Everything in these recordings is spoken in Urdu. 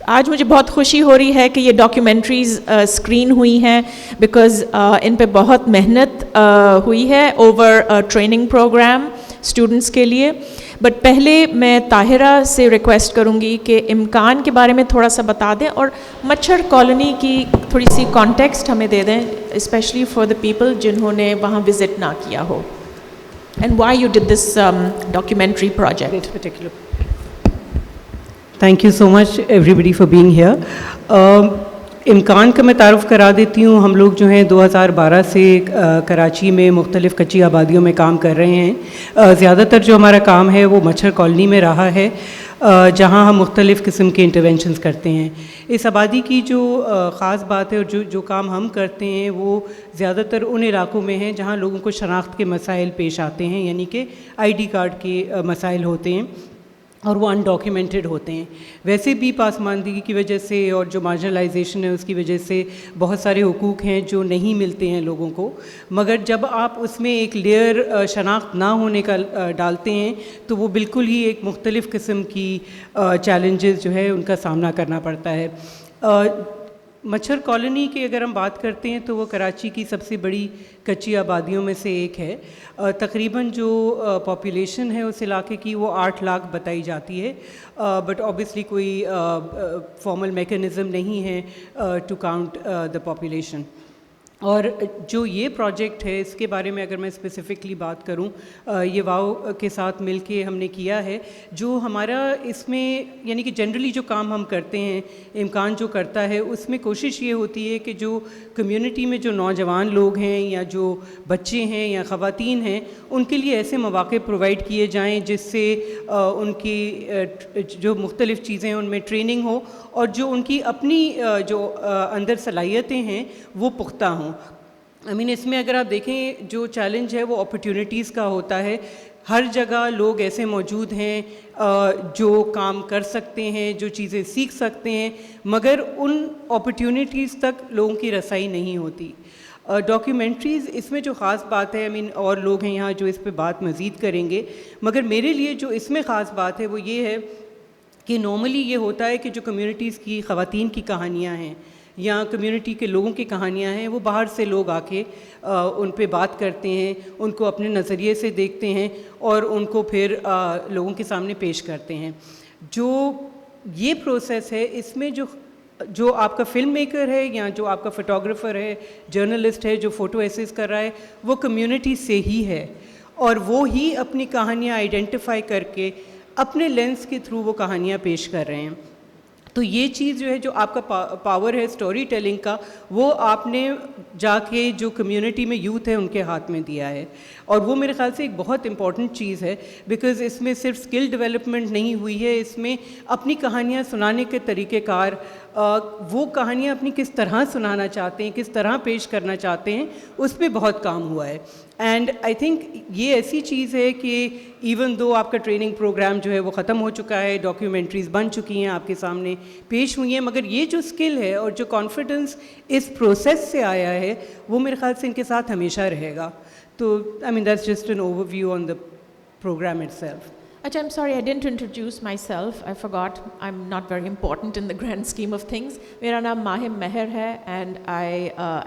آج مجھے بہت خوشی ہو رہی ہے کہ یہ ڈاکیومنٹریز اسکرین ہوئی ہیں بیکاز ان پہ بہت محنت ہوئی ہے اوور ٹریننگ پروگرام اسٹوڈنٹس کے لیے. بٹ پہلے میں طاہرہ سے ریکویسٹ کروں گی کہ امکان کے بارے میں تھوڑا سا بتا دیں اور مچھر کالونی کی تھوڑی سی کانٹیکسٹ ہمیں دے دیں, اسپیشلی فار دا پیپل جنہوں نے وہاں وزٹ نہ کیا ہو. And why you did this documentary project? This particular. Thank you so much everybody for being here. امکان کا میں تعارف کرا دیتی ہوں. ہم لوگ جو ہیں 2012 سے کراچی میں مختلف کچی آبادیوں میں کام کر رہے ہیں. زیادہ تر جو ہمارا کام ہے وہ مچھر کالونی میں رہا ہے, جہاں ہم مختلف قسم کے انٹرونشنز کرتے ہیں. اس آبادی کی جو خاص بات ہے اور جو کام ہم کرتے ہیں وہ زیادہ تر ان علاقوں میں ہیں جہاں لوگوں کو شناخت کے مسائل پیش آتے ہیں, یعنی کہ آئی ڈی کارڈ کے مسائل ہوتے ہیں اور وہ انڈاکیومنٹڈ ہوتے ہیں. ویسے بھی پاسماندگی کی وجہ سے اور جو مارجنلائزیشن ہے اس کی وجہ سے بہت سارے حقوق ہیں جو نہیں ملتے ہیں لوگوں کو, مگر جب آپ اس میں ایک لیئر شناخت نہ ہونے کا ڈالتے ہیں تو وہ بالکل ہی ایک مختلف قسم کی چیلنجز جو ہے ان کا سامنا کرنا پڑتا ہے. مچھر کالونی کی اگر ہم بات کرتے ہیں تو وہ کراچی کی سب سے بڑی کچی آبادیوں میں سے ایک ہے. تقریباً جو پاپولیشن ہے اس علاقے کی وہ 8 لاکھ بتائی جاتی ہے, بٹ آبویسلی کوئی فارمل میکینزم نہیں ہے ٹو کاؤنٹ دا پاپولیشن. اور جو یہ پروجیکٹ ہے اس کے بارے میں اگر میں اسپیسیفکلی بات کروں, یہ واؤ کے ساتھ مل کے ہم نے کیا ہے. جو ہمارا اس میں یعنی کہ جنرلی جو کام ہم کرتے ہیں, امکان جو کرتا ہے اس میں کوشش یہ ہوتی ہے کہ جو کمیونٹی میں جو نوجوان لوگ ہیں یا جو بچے ہیں یا خواتین ہیں ان کے لیے ایسے مواقع پرووائڈ کیے جائیں جس سے ان کی جو مختلف چیزیں ان میں ٹریننگ ہو اور جو ان کی اپنی جو اندر صلاحیتیں ہیں وہ پختہ ہوں. اس میں اگر آپ دیکھیں جو چیلنج ہے وہ اپرچونیٹیز کا ہوتا ہے. ہر جگہ لوگ ایسے موجود ہیں جو کام کر سکتے ہیں, جو چیزیں سیکھ سکتے ہیں, مگر ان اپرچونیٹیز تک لوگوں کی رسائی نہیں ہوتی. ڈاکیومنٹریز اس میں جو خاص بات ہے, اور لوگ ہیں یہاں جو اس پہ بات مزید کریں گے, مگر میرے لیے جو اس میں خاص بات ہے وہ یہ ہے کہ نارملی یہ ہوتا ہے کہ جو کمیونٹیز کی خواتین کی کہانیاں ہیں یا کمیونٹی کے لوگوں کی کہانیاں ہیں وہ باہر سے لوگ آ کے ان پہ بات کرتے ہیں, ان کو اپنے نظریے سے دیکھتے ہیں اور ان کو پھر لوگوں کے سامنے پیش کرتے ہیں. جو یہ پروسیس ہے اس میں جو آپ کا فلم میکر ہے یا جو آپ کا فوٹوگرافر ہے, جرنلسٹ ہے جو فوٹو ایسیز کر رہا ہے, وہ کمیونٹی سے ہی ہے اور وہ ہی اپنی کہانیاں آئیڈینٹیفائی کر کے اپنے لینس کے تھرو وہ کہانیاں پیش کر رہے ہیں. تو یہ چیز جو ہے جو آپ کا پاور ہے اسٹوری ٹیلنگ کا, وہ آپ نے جا کے جو کمیونٹی میں یوتھ ہے ان کے ہاتھ میں دیا ہے. اور وہ میرے خیال سے ایک بہت امپورٹنٹ چیز ہے, بیکاز اس میں صرف اسکل ڈیولپمنٹ نہیں ہوئی ہے, اس میں اپنی کہانیاں سنانے کے طریقہ کار, وہ کہانیاں اپنی کس طرح سنانا چاہتے ہیں, کس طرح پیش کرنا چاہتے ہیں, اس پہ بہت کام ہوا ہے. اینڈ آئی تھنک یہ ایسی چیز ہے کہ ایون دو آپ کا ٹریننگ پروگرام جو ہے وہ ختم ہو چکا ہے, ڈاکیومنٹریز بن چکی ہیں, آپ کے سامنے پیش ہوئی ہیں, مگر یہ جو اسکل ہے اور جو کانفیڈنس اس پروسیس سے آیا ہے وہ میرے خیال سے ان کے ساتھ ہمیشہ رہے گا. تو that's just an overview on the program itself. Achha, I'm sorry, I didn't introduce myself. I forgot. I'm not very important in the grand scheme of things. Mera naam Mahim Meher hai and I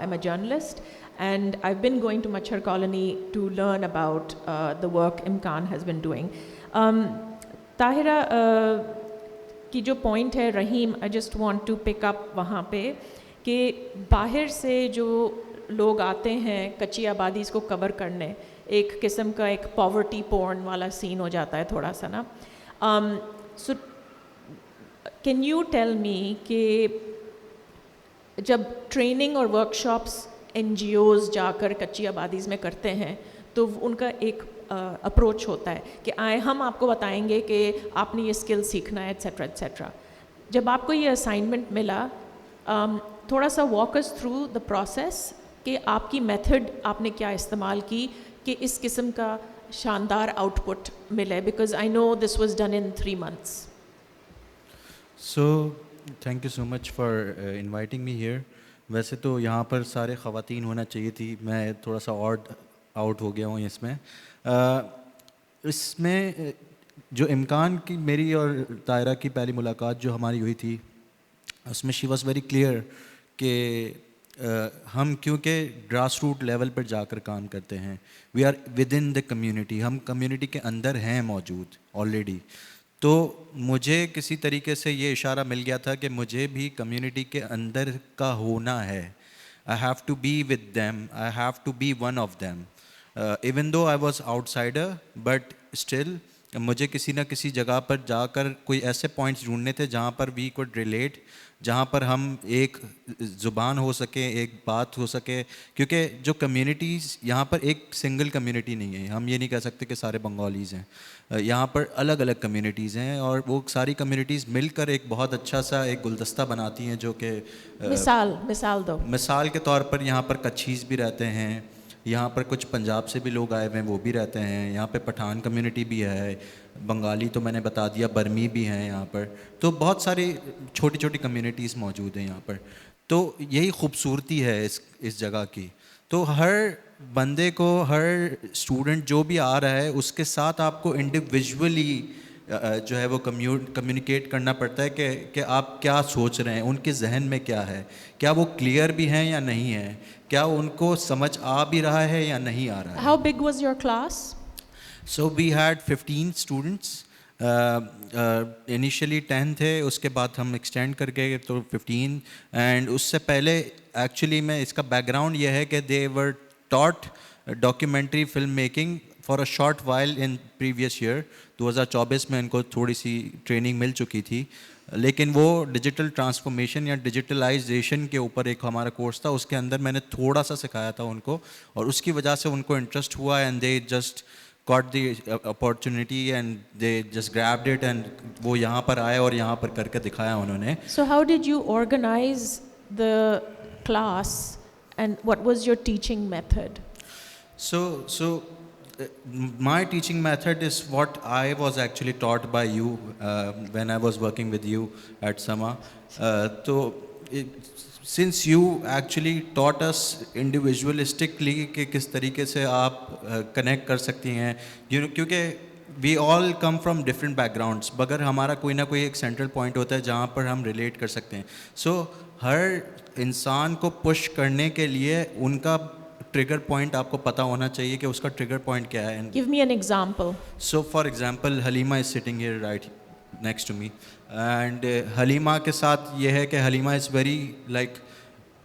am a journalist and I've been going to Machhar Colony to learn about the work Imkan has been doing. Tahira کی جو پوائنٹ ہے رحیم, I just want to pick up وہاں پہ کہ باہر سے جو لوگ آتے ہیں کچی آبادیز کو کور کرنے, ایک قسم کا ایک پاورٹی پورن والا سین ہو جاتا ہے تھوڑا سا نا. So can you tell me کہ جب ٹریننگ اور workshops N G Os جا کر کچی آبادیز میں کرتے ہیں تو ان کا ایک اپروچ ہوتا ہے کہ ہم آپ کو بتائیں گے کہ آپ نے یہ اسکل سیکھنا ہے ایٹسیٹرا ایٹسیٹرا. جب آپ کو یہ اسائنمنٹ ملا, تھوڑا سا walk us through the process کہ آپ کی میتھڈ آپ نے کیا استعمال کی کہ اس قسم کا شاندار آؤٹ پٹ ملے, because I know this was done in 3 months. So thank you so much for inviting me here. ویسے تو یہاں پر سارے خواتین ہونا چاہیے تھی, میں تھوڑا سا آؤٹ ہو گیا ہوں اس میں. اس میں جو امکان کی میری اور طاہرہ کی پہلی ملاقات جو ہماری ہوئی تھی اس میں شی واز ویری کلیئر کہ ہم کیونکہ گراس روٹ لیول پر جا کر کام کرتے ہیں, we are with in the community, ہم کمیونٹی کے اندر ہیں موجود آلریڈی. تو مجھے کسی طریقے سے یہ اشارہ مل گیا تھا کہ مجھے بھی کمیونٹی کے اندر کا ہونا ہے. I have to be with them, I have to be one of them. Even though I was outsider, but still مجھے کسی نہ کسی جگہ پر جا کر کوئی ایسے پوائنٹس ڈھونڈنے تھے جہاں پر وی کوڈ ریلیٹ, جہاں پر ہم ایک زبان ہو سکے, ایک بات ہو سکے. کیونکہ جو کمیونٹیز یہاں پر ایک سنگل کمیونٹی نہیں ہے, ہم یہ نہیں کہہ سکتے کہ سارے بنگالیز ہیں, یہاں پر الگ الگ کمیونٹیز ہیں, اور وہ ساری کمیونٹیز مل کر ایک بہت اچھا سا ایک گلدستہ بناتی ہیں جو کہ مثال دو. مثال کے طور پر یہاں پر کچھیز بھی رہتے ہیں, یہاں پر کچھ پنجاب سے بھی لوگ آئے ہوئے ہیں وہ بھی رہتے ہیں, یہاں پہ پٹھان کمیونٹی بھی ہے, بنگالی تو میں نے بتا دیا, برمی بھی ہیں یہاں پر. تو بہت ساری چھوٹی چھوٹی کمیونٹیز موجود ہیں یہاں پر. تو یہی خوبصورتی ہے اس جگہ کی. تو ہر بندے کو, ہر اسٹوڈنٹ جو بھی آ رہا ہے اس کے ساتھ آپ کو انڈیویژولی جو ہے وہ کمیونیکیٹ کرنا پڑتا ہے کہ آپ کیا سوچ رہے ہیں, ان کے ذہن میں کیا ہے, کیا وہ کلیئر بھی ہیں یا نہیں ہیں, کیا ان کو سمجھ آ بھی رہا ہے یا نہیں آ رہا ہے. How big was your class? So we had 15 students. Initially 10 تھے, اس کے بعد ہم ایکسٹینڈ کر گئے تو 15. اینڈ اس سے پہلے ایکچولی میں اس کا بیک گراؤنڈ یہ ہے کہ they were taught documentary film making for a short while in previous year. 2024 میں ان کو تھوڑی سی ٹریننگ مل چکی تھی, لیکن وہ ڈیجیٹل ٹرانسفارمیشن یا ڈیجیٹلائزیشن کے اوپر ایک ہمارا کورس تھا, اس کے اندر میں نے تھوڑا سا سکھایا تھا ان کو, اور اس کی وجہ سے ان کو انٹرسٹ ہوا and they just got the opportunity and they just grabbed it and وہ یہاں پر آئے اور یہاں پر کر کے دکھایا انہوں نے. So how did you organize the class and what was your teaching method? So my teaching method is what I was actually taught by you when I was working with you at Sama. So since you actually taught us individualistically کہ کس طریقے سے آپ کنیکٹ کر سکتی ہیں, کیونکہ we all come from different بیک گراؤنڈس, مگر ہمارا کوئی نہ کوئی ایک سینٹرل پوائنٹ ہوتا ہے جہاں پر ہم ریلیٹ کر سکتے ہیں. سو ہر انسان کو پش کرنے کے لیے ان کا ٹریگر پوائنٹ آپ کو پتہ ہونا چاہیے کہ اس کا ٹریگر پوائنٹ کیا ہے. Give me an example. So for example, Halima is sitting here right next to me, and Halima کے ساتھ یہ ہے کہ Halima is very like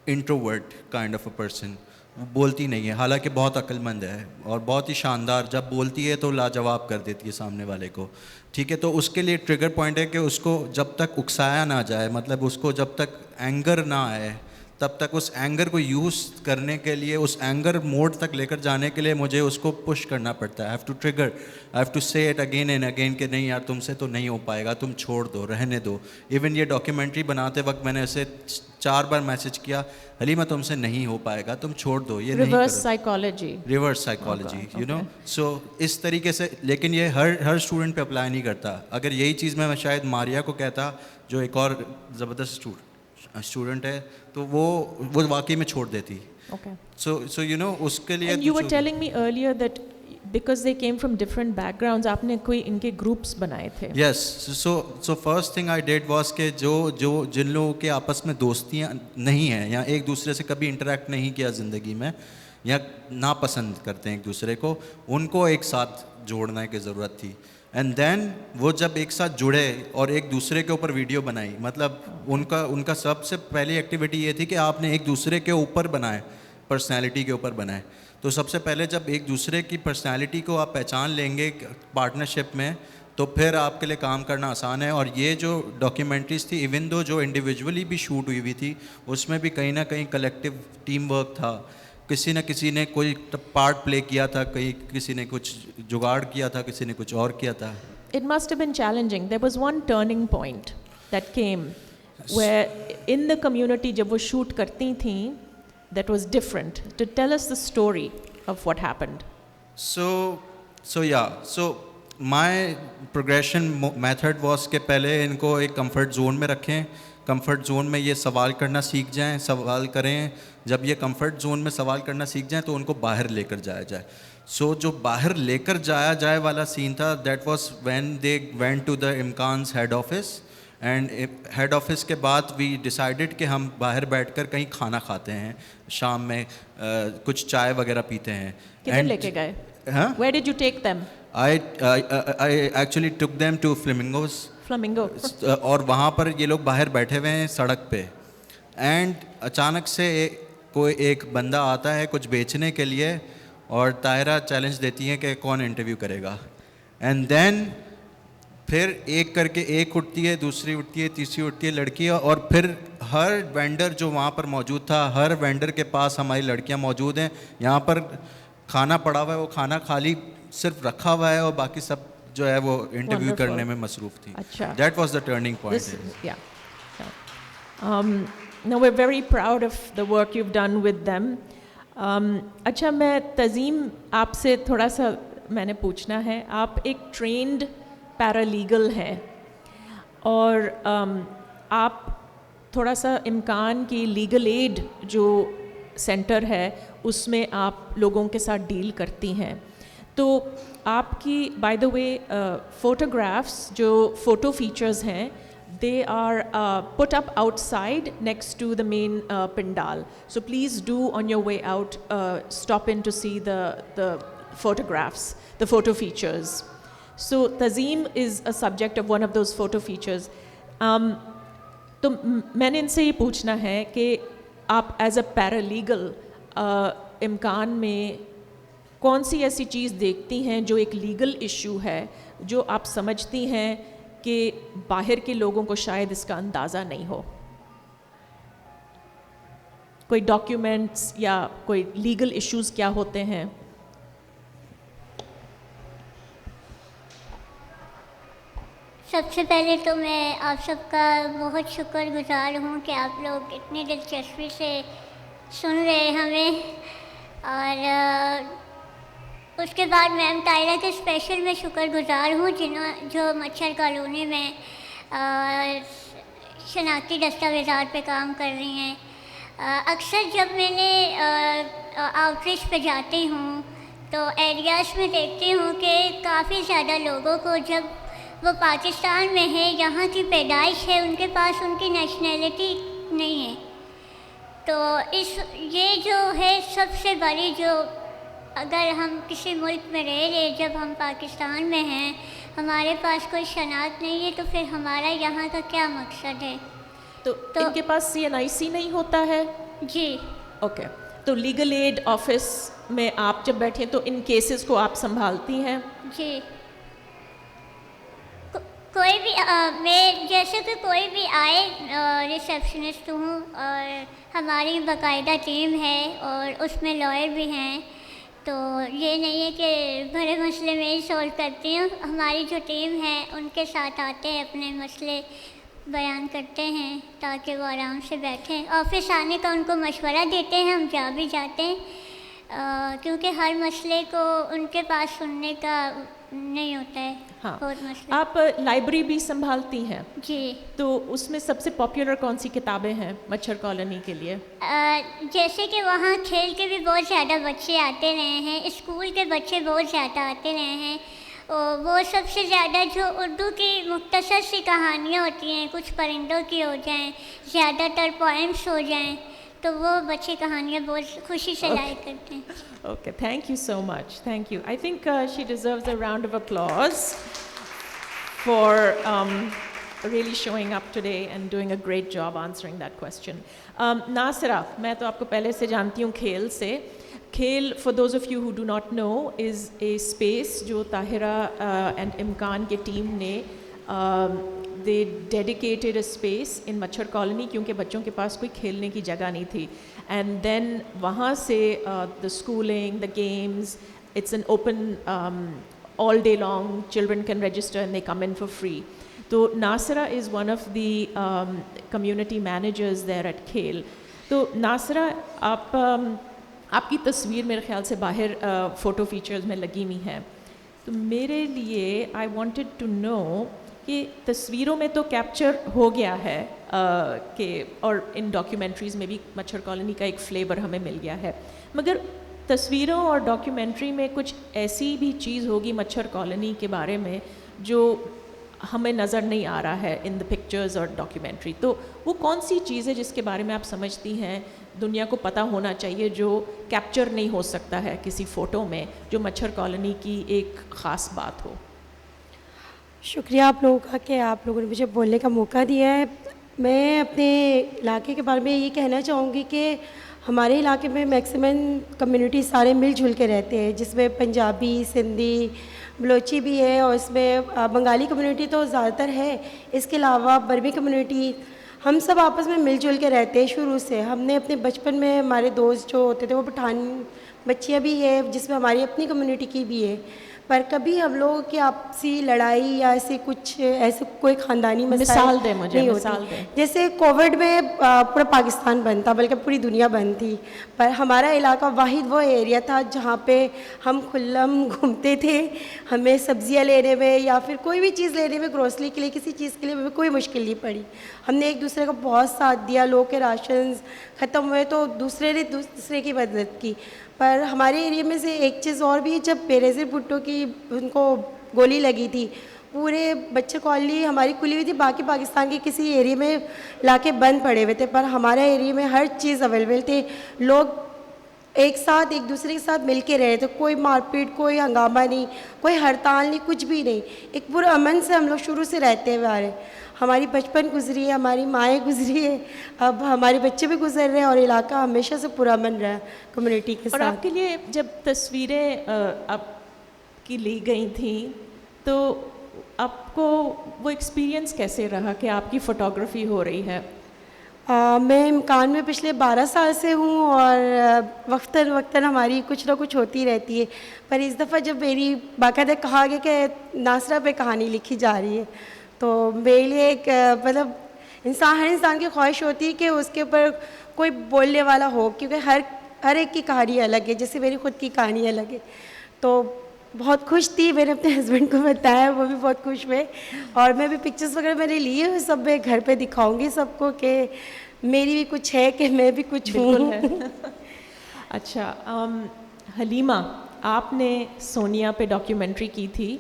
introvert kind of a person. وہ بولتی نہیں ہے, حالانکہ بہت عقل مند ہے اور بہت ہی شاندار, جب بولتی ہے تو لاجواب کر دیتی ہے سامنے والے کو. ٹھیک ہے, تو اس کے لیے ٹریگر پوائنٹ ہے کہ اس کو جب تک اکسایا نہ جائے, مطلب اس کو جب تک اینگر نہ آئے تب تک اس اینگر کو یوز کرنے کے لیے, اس اینگر موڈ تک لے کر جانے کے لیے مجھے اس کو پش کرنا پڑتا ہے. I have to trigger, I have to say it again and again کہ نہیں یار تم سے تو نہیں ہو پائے گا, تم چھوڑ دو, رہنے دو. ایون یہ ڈاکیومنٹری بناتے وقت میں نے اسے 4 بار میسج کیا, حلیمہ تم سے نہیں ہو پائے گا, تم چھوڑ دو, یہ نہیں کرو. Reverse psychology you know. So اس طریقے سے, لیکن یہ ہر اسٹوڈنٹ پہ اپلائی نہیں کرتا. اگر یہی چیز میں شاید ماریا کو کہتا جو ایک اور زبردست اسٹوڈنٹ ہے, تو وہ واقعی میں چھوڑ دیتی. سو یو نو اس کے لیے. And you were telling me earlier that because they came from different backgrounds, آپ نے کوئی ان کے گروپس بنائے تھے. Yes, so first thing I did was کہ جو جن لوگوں کے آپس میں دوستیاں نہیں ہیں یا ایک دوسرے سے کبھی انٹریکٹ نہیں کیا زندگی میں یا ناپسند کرتے ہیں ایک دوسرے کو, ان کو ایک ساتھ جوڑنے کی ضرورت تھی. اینڈ دین وہ جب ایک ساتھ جڑے اور ایک دوسرے کے اوپر ویڈیو بنائی, مطلب ان کا سب سے پہلی ایکٹیویٹی یہ تھی کہ آپ نے ایک دوسرے کے اوپر بنائے, پرسنالٹی کے اوپر بنائے. تو سب سے پہلے جب ایک دوسرے کی پرسنالٹی کو آپ پہچان لیں گے پارٹنرشپ میں, تو پھر آپ کے لیے کام کرنا آسان ہے. اور یہ جو ڈاکیومنٹریز تھی, ایون دو جو انڈیویجولی بھی شوٹ ہوئی تھی, اس میں بھی کہیں نہ کہیں کلیکٹیو ٹیم ورک تھا. کسی نہ کسی نے کوئی پارٹ پلے کیا تھا, کسی نے کچھ جگاڑ کیا تھا, کسی نے کچھ اور کیا تھا. It must have been challenging. There was one turning point that came where in the community جب وہ شوٹ کرتی تھیں, that was different. To tell us the story of what happened. So my progression method was کہ پہلے ان کو ایک کمفرٹ زون میں رکھیں, کمفرٹ زون میں یہ سوال کرنا سیکھ جائیں, سوال کریں. جب یہ کمفرٹ زون میں سوال کرنا سیکھ جائیں تو ان کو باہر لے کر جایا جائے. سو جو باہر لے کر جایا جائے والا سین تھا, that was when they went to the امکانز head office and head office کے بعد وی ڈیسائیڈڈ کہ ہم باہر بیٹھ کر کہیں کھانا کھاتے ہیں, شام میں کچھ چائے وغیرہ پیتے ہیں. کدھر لے کے گئے؟ Where did you take them? I actually took them to Flamingos. Flamingo. اور وہاں پر یہ لوگ باہر بیٹھے ہوئے ہیں سڑک پہ, اینڈ اچانک سے کوئی ایک بندہ آتا ہے کچھ بیچنے کے لیے, اور طاہرہ چیلنج دیتی ہیں کہ کون انٹرویو کرے گا. اینڈ دین پھر ایک کر کے ایک اٹھتی ہے, دوسری اٹھتی ہے, تیسری اٹھتی ہے لڑکی, اور پھر ہر وینڈر جو وہاں پر موجود تھا, ہر وینڈر کے پاس ہماری لڑکیاں موجود ہیں. یہاں پر کھانا پڑا ہوا ہے, وہ کھانا خالی صرف رکھا ہوا ہے, اور باقی سب جو ہے وہ انٹرویو کرنے میں مصروف تھی. That was the turning point. No, we're very proud of the work you've done with them. اچھا, میں تزیم آپ سے تھوڑا سا میں نے پوچھنا ہے. آپ ایک ٹرینڈ پیرالیگل ہیں, اور آپ تھوڑا سا امکان کی لیگل ایڈ جو سینٹر ہے اس میں آپ لوگوں کے ساتھ ڈیل کرتی ہیں. تو آپ کی بائی دا وے فوٹوگرافس جو فوٹو فیچرز ہیں, they are put up outside next to the main pandal. So please do on your way out stop in to see the photographs, the photo features. So Tazeem is a subject of one of those photo features. تو میں نے ان سے یہ پوچھنا ہے کہ آپ ایز اے پیرالیگل امکان میں کون سی ایسی چیز دیکھتی ہیں جو ایک لیگل ایشو ہے, جو آپ سمجھتی ہیں کہ باہر کے لوگوں کو شاید اس کا اندازہ نہیں ہو؟ کوئی ڈاکیومنٹس یا کوئی لیگل ایشوز کیا ہوتے ہیں؟ سب سے پہلے تو میں آپ سب کا بہت شکر گزار ہوں کہ آپ لوگ اتنی دلچسپی سے سن رہے ہمیں. اور اس کے بعد میم طاہرہ کے اسپیشل میں شکر گزار ہوں جو مچھر کالونی میں شناختی دستاویزات پہ کام کر رہی ہیں. اکثر جب میں نے آؤٹ ریچ پہ جاتی ہوں تو ایریاز میں دیکھتی ہوں کہ کافی زیادہ لوگوں کو, جب وہ پاکستان میں ہے, یہاں کی پیدائش ہے, ان کے پاس ان کی نیشنلٹی نہیں ہے. تو یہ جو ہے سب سے بڑی, جو اگر ہم کسی ملک میں رہ رہے, جب ہم پاکستان میں ہیں, ہمارے پاس کوئی شناخت نہیں ہے, تو پھر ہمارا یہاں کا کیا مقصد ہے؟ تو ان کے پاس CNIC نہیں ہوتا ہے؟ جی. اوکے. تو لیگل ایڈ آفس میں آپ جب بیٹھیں تو ان کیسز کو آپ سنبھالتی ہیں؟ جی. کوئی بھی میں جیسے کہ کوئی بھی آئے, ریسیپشنسٹ ہوں, اور ہماری باقاعدہ ٹیم ہے اور اس میں لائر بھی ہیں. تو یہ نہیں ہے کہ بڑے مسئلے میں ہی سولو کرتی ہوں. ہماری جو ٹیم ہے ان کے ساتھ آتے ہیں, اپنے مسئلے بیان کرتے ہیں تاکہ وہ آرام سے بیٹھیں. آفس آنے کا ان کو مشورہ دیتے ہیں, ہم جا بھی جاتے ہیں, کیونکہ ہر مسئلے کو ان کے پاس سننے کا نہیں ہوتا ہے. ہاں. بہت مسئلہ. آپ لائبریری بھی سنبھالتی ہیں؟ جی. تو اس میں سب سے پاپولر کون سی کتابیں ہیں مچھر کالونی کے لیے؟ جیسے کہ وہاں کھیل کے بھی بہت زیادہ بچے آتے رہے ہیں, اسکول کے بچے بہت زیادہ آتے رہے ہیں. وہ سب سے زیادہ جو اردو کی مختصر سی کہانیاں ہوتی ہیں, کچھ پرندوں کی ہو جائیں, زیادہ تر پوئمس ہو جائیں, تو وہ بچے کہانیاں بہت خوشی سے لائک کرتے ہیں. Okay, thank you so much. Thank you. I think she deserves a round of applause for really showing up today and doing a great job answering that question. Nasira, میں تو آپ کو پہلے سے جانتی ہوں کھیل سے. کھیل, for those of you who do not know, is a space جو طاہرہ and امکان کے ٹیم نے they dedicated a space in مچھر کالونی, کیونکہ بچوں کے پاس کوئی کھیلنے کی جگہ نہیں تھی. And then وہاں سے the schooling, the games, it's an open all day long, children can register and they come in for free. تو Nasira is one of the community managers there at کھیل. تو ناصرہ, آپ کی تصویر میرے خیال سے باہر فوٹو فیچرز میں لگی ہوئی ہیں. تو میرے لیے I wanted to know کہ تصویروں میں تو کیپچر ہو گیا ہے کہ, اور ان ڈاکیومنٹریز میں بھی مچھر کالونی کا ایک فلیور ہمیں مل گیا ہے, مگر تصویروں اور ڈاکیومنٹری میں کچھ ایسی بھی چیز ہوگی مچھر کالونی کے بارے میں جو ہمیں نظر نہیں آ رہا ہے ان دا پکچرز اور ڈاکیومنٹری. تو وہ کون سی چیز ہے جس کے بارے میں آپ سمجھتی ہیں دنیا کو پتہ ہونا چاہیے جو کیپچر نہیں ہو سکتا ہے کسی فوٹو میں, جو مچھر کالونی کی ایک خاص بات ہو؟ شکریہ آپ لوگوں کا کہ آپ لوگوں نے مجھے بولنے کا موقع دیا ہے. میں اپنے علاقے کے بارے میں یہ کہنا چاہوں گی کہ ہمارے علاقے میں میکسیمم کمیونٹی سارے مل جل کے رہتے ہیں, جس میں پنجابی, سندھی, بلوچی بھی ہے, اور اس میں بنگالی کمیونٹی تو زیادہ تر ہے. اس کے علاوہ برمی کمیونٹی, ہم سب آپس میں مل جل کے رہتے ہیں شروع سے. ہم نے اپنے بچپن میں ہمارے دوست جو ہوتے تھے وہ پٹھان بچیاں بھی ہے, جس میں ہماری اپنی کمیونٹی کی بھی ہے, پر کبھی ہم لوگوں کی آپسی لڑائی یا ایسے کوئی خاندانی مسائل مثال دیں مجھے, نہیں مثال ہوتی. دیں. جیسے کووڈ میں پورا پاکستان بند تھا, بلکہ پوری دنیا بند تھی, پر ہمارا علاقہ واحد وہ ایریا تھا جہاں پہ ہم کھلم گھومتے تھے. ہمیں سبزیاں لینے میں یا پھر کوئی بھی چیز لینے میں, گروسری کے لیے, کسی چیز کے لیے ہمیں کوئی مشکل نہیں پڑی. ہم نے ایک دوسرے کا بہت ساتھ دیا. لوگ کے راشنز ختم ہوئے تو دوسرے نے دوسرے کی مدد کی. پر ہمارے ایریا میں سے ایک چیز اور بھی, جب بےنظیر بھٹو کی ان کو گولی لگی تھی, پورے بچے کالونی ہماری کھلی ہوئی تھی, باقی پاکستان کے کسی ایریا میں علاقے بند پڑے ہوئے تھے, پر ہمارے ایریا میں ہر چیز اویلیبل تھی. لوگ ایک ساتھ ایک دوسرے کے ساتھ مل کے رہے تھے, کوئی مار پیٹ, کوئی ہنگامہ نہیں, کوئی ہڑتال نہیں, کچھ بھی نہیں. ایک پرامن سے ہم لوگ شروع سے رہتے ہوئے آ رہے ہیں. ہماری بچپن گزری ہے, ہماری مائیں گزری ہے, اب ہمارے بچے بھی گزر رہے ہیں, اور علاقہ ہمیشہ سے پرامن رہا کمیونٹی کے ساتھ. اور آپ کے لیے جب تصویریں آپ کی لی گئی تھیں تو آپ کو وہ ایکسپیرینس کیسے رہا کہ آپ کی فوٹوگرافی ہو رہی ہے؟ میں امکان میں پچھلے 12 سال سے ہوں, اور وقتاً وقتاً ہماری کچھ نہ کچھ ہوتی رہتی ہے. پر اس دفعہ جب میری باقاعدہ کہا گیا کہ ناصرہ پہ کہانی لکھی جا رہی ہے, تو میرے لیے ایک مطلب ہر انسان کی خواہش ہوتی ہے کہ اس کے اوپر کوئی بولنے والا ہو, کیونکہ ہر ایک کی کہانی الگ ہے, جیسے میری خود کی کہانی الگ ہے. تو بہت خوش تھی, میں نے اپنے ہسبینڈ کو بتایا, وہ بھی بہت خوش ہوئے, اور میں بھی پکچرز وغیرہ میں نے لیے ہوئے, سب میں گھر پہ دکھاؤں گی سب کو کہ میری بھی کچھ ہے, کہ میں بھی کچھ ہوں. اچھا حلیمہ, آپ نے سونیا پہ ڈاکیومنٹری کی تھی,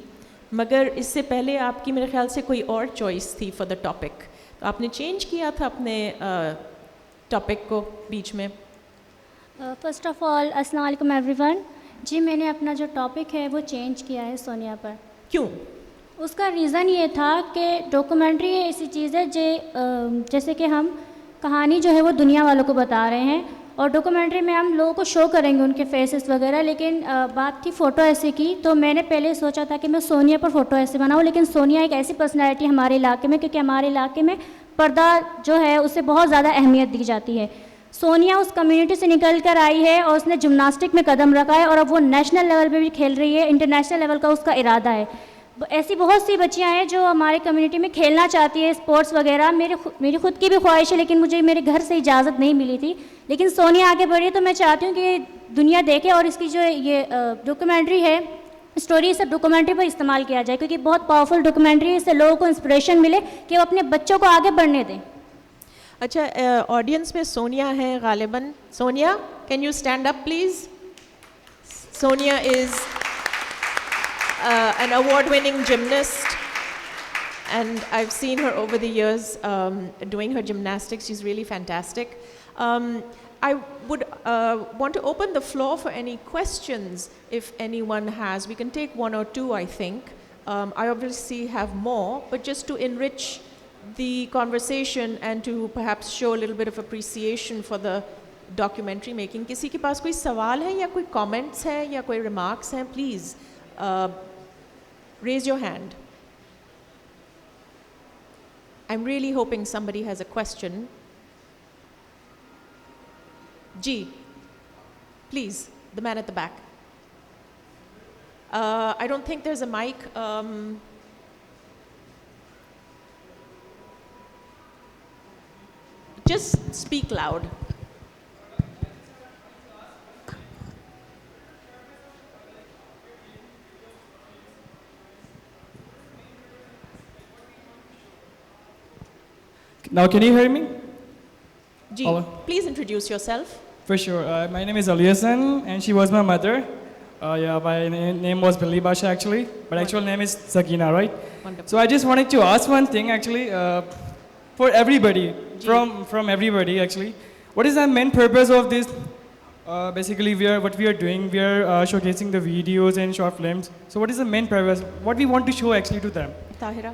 مگر اس سے پہلے آپ کی میرے خیال سے کوئی اور چوائس تھی فار دا ٹاپک, تو آپ نے چینج کیا تھا اپنے ٹاپک کو بیچ میں؟ فرسٹ آف آل السلام علیکم ایوری ون. جی میں نے اپنا جو ٹاپک ہے وہ چینج کیا ہے سونیا پر. کیوں؟ اس کا ریزن یہ تھا کہ ڈاکومنٹری ایسی چیز ہے جیسے کہ ہم کہانی جو ہے وہ دنیا والوں کو بتا رہے ہیں, اور ڈاکومنٹری میں ہم لوگوں کو شو کریں گے ان کے فیسز وغیرہ, لیکن بات تھی فوٹو ایسے کی, تو میں نے پہلے سوچا تھا کہ میں سونیا پر فوٹو ایسے بناؤں, لیکن سونیا ایک ایسی پرسنالٹی ہمارے علاقے میں, کیونکہ ہمارے علاقے میں پردہ جو ہے اسے بہت زیادہ اہمیت دی جاتی ہے. سونیا اس کمیونٹی سے نکل کر آئی ہے, اور اس نے جمناسٹک میں قدم رکھا ہے, اور اب وہ نیشنل لیول پہ بھی کھیل رہی ہے, انٹرنیشنل لیول کا اس کا ارادہ ہے. ایسی بہت سی بچیاں ہیں جو ہمارے کمیونٹی میں کھیلنا چاہتی ہے اسپورٹس وغیرہ. میری خود کی بھی خواہش ہے, لیکن مجھے میرے گھر سے اجازت نہیں ملی تھی, لیکن سونیا آگے بڑھی ہے, تو میں چاہتی ہوں کہ دنیا دیکھے, اور اس کی جو یہ ڈاکومنٹری ہے اسٹوری سب ڈاکومنٹری پر استعمال کیا جائے, کیونکہ بہت پاورفل ڈاکومنٹری ہے, اس سے لوگوں کو انسپریشن ملے کہ وہ اپنے بچوں کو آگے بڑھنے دیں. اچھا آڈینس میں سونیا ہے غالباً. Sonia, can you stand up please? Sonia is an award-winning gymnast, and I've seen her over the years doing her gymnastics. She's really fantastic. I would want to open the floor for any questions if anyone has. We can take one or two, I think. I obviously have more, but just to enrich the conversation and to perhaps show a little bit of appreciation for the documentary making. کسی کے پاس کوئی سوال ہے یا کوئی comments ہے یا کوئی remarks ہیں؟ Please raise your hand. I'm really hoping somebody has a question. Ji, please, the man at the back. I don't think there's a mic. Just speak loud. Now, can you hear me? Ji, please introduce yourself. For sure. My name is Aliasan, and she was my mother. My name was Billy Basha, actually, but actual name is Sakina, right? Wonderful. So I just wanted to ask one thing actually, for everybody, from everybody actually, what is the main purpose of this? Basically, what we are doing, we are showcasing the videos and short films. So what is the main purpose? What we want to show actually to them? Tahira?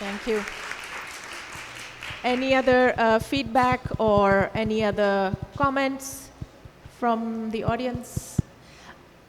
Thank you. Any other feedback or any other comments from the audience?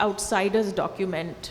outsiders document?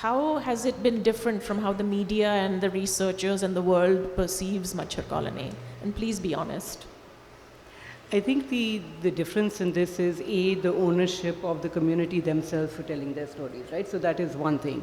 how has it been different from how the media and the researchers and the world perceives Machhar Colony? And please be honest. I think the difference in this is the ownership of the community themselves for telling their stories, right? So that is one thing.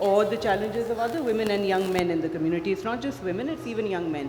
or the challenges of other women and young men in the community. It's not just women, it's even young men.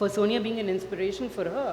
for Sonia being an inspiration for her,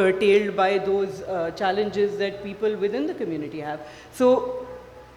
curtailed by those challenges that people within the community have. So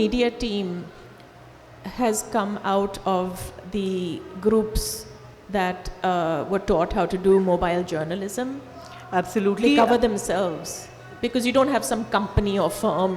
media team has come out of the groups that were taught how to do mobile journalism? Absolutely. They cover themselves because you don't have some company or firm.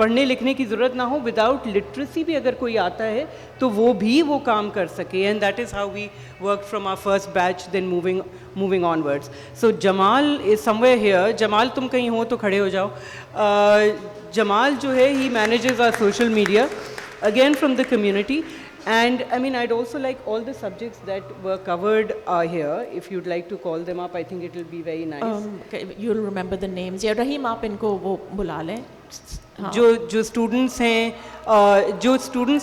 پڑھنے لکھنے کی ضرورت نہ ہو, وداؤٹ لٹریسی بھی اگر کوئی آتا ہے تو وہ بھی وہ کام کر سکے. And that is how we work from our first batch, then moving onwards. So Jamal is somewhere here. Jamal تم کہیں ہو تو کھڑے ہو جاؤ. جمال جو ہے he manages our social media again from the community. And I mean, I'd also like all the subjects that were covered are here. If you'd like to call them up, I think it will be very nice. Okay, you'll remember the names. Yeah, Rahim, آپ ان کو وہ بلا لیں. جو اسٹوڈنٹس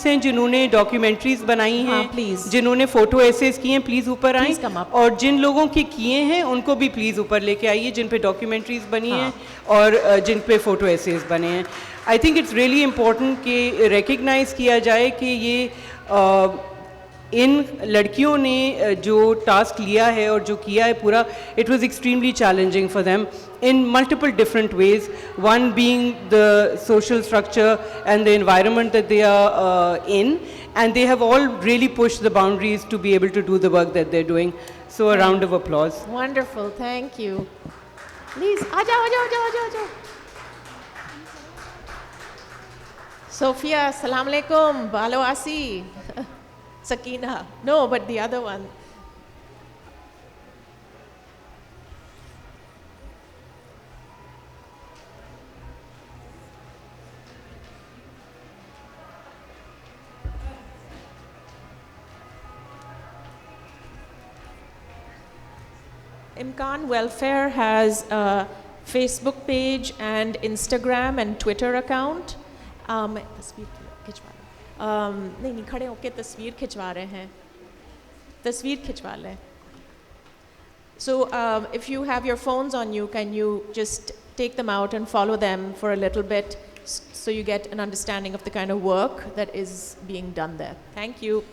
ہیں جنہوں نے ڈاکیومنٹریز بنائی ہیں, جنہوں نے فوٹو ایسیز کیے ہیں, پلیز اوپر آئیں. اور جن لوگوں کے کیے ہیں ان کو بھی پلیز اوپر لے کے آئیے, جن پہ ڈاکیومنٹریز بنی ہیں اور جن پہ فوٹو ایسیز بنے ہیں. I think it's really important کہ ریکگنائز کیا جائے کہ یہ ان لڑکیوں نے جو ٹاسک لیا ہے اور جو کیا ہے پورا, it was extremely challenging for them in multiple different ways, one being the social structure and the environment that they are in, and they have all really pushed the boundaries to be able to do the work that they're doing. So a round of applause. Wonderful, thank you. Please, aajao. Sophia, assalamu alaikum. Balo Asi. Sakina. No, but the other one. Imkan Welfare has a Facebook page and Instagram and Twitter account. تصویر کھچوا لیں. نہیں کھڑے ہو کے تصویر کھچوا رہے ہیں. تصویر کھچوا لیں. So if you have your phones on you, can you just take them out and follow them for a little bit so you get an understanding of the kind of work that is being done there. Thank you.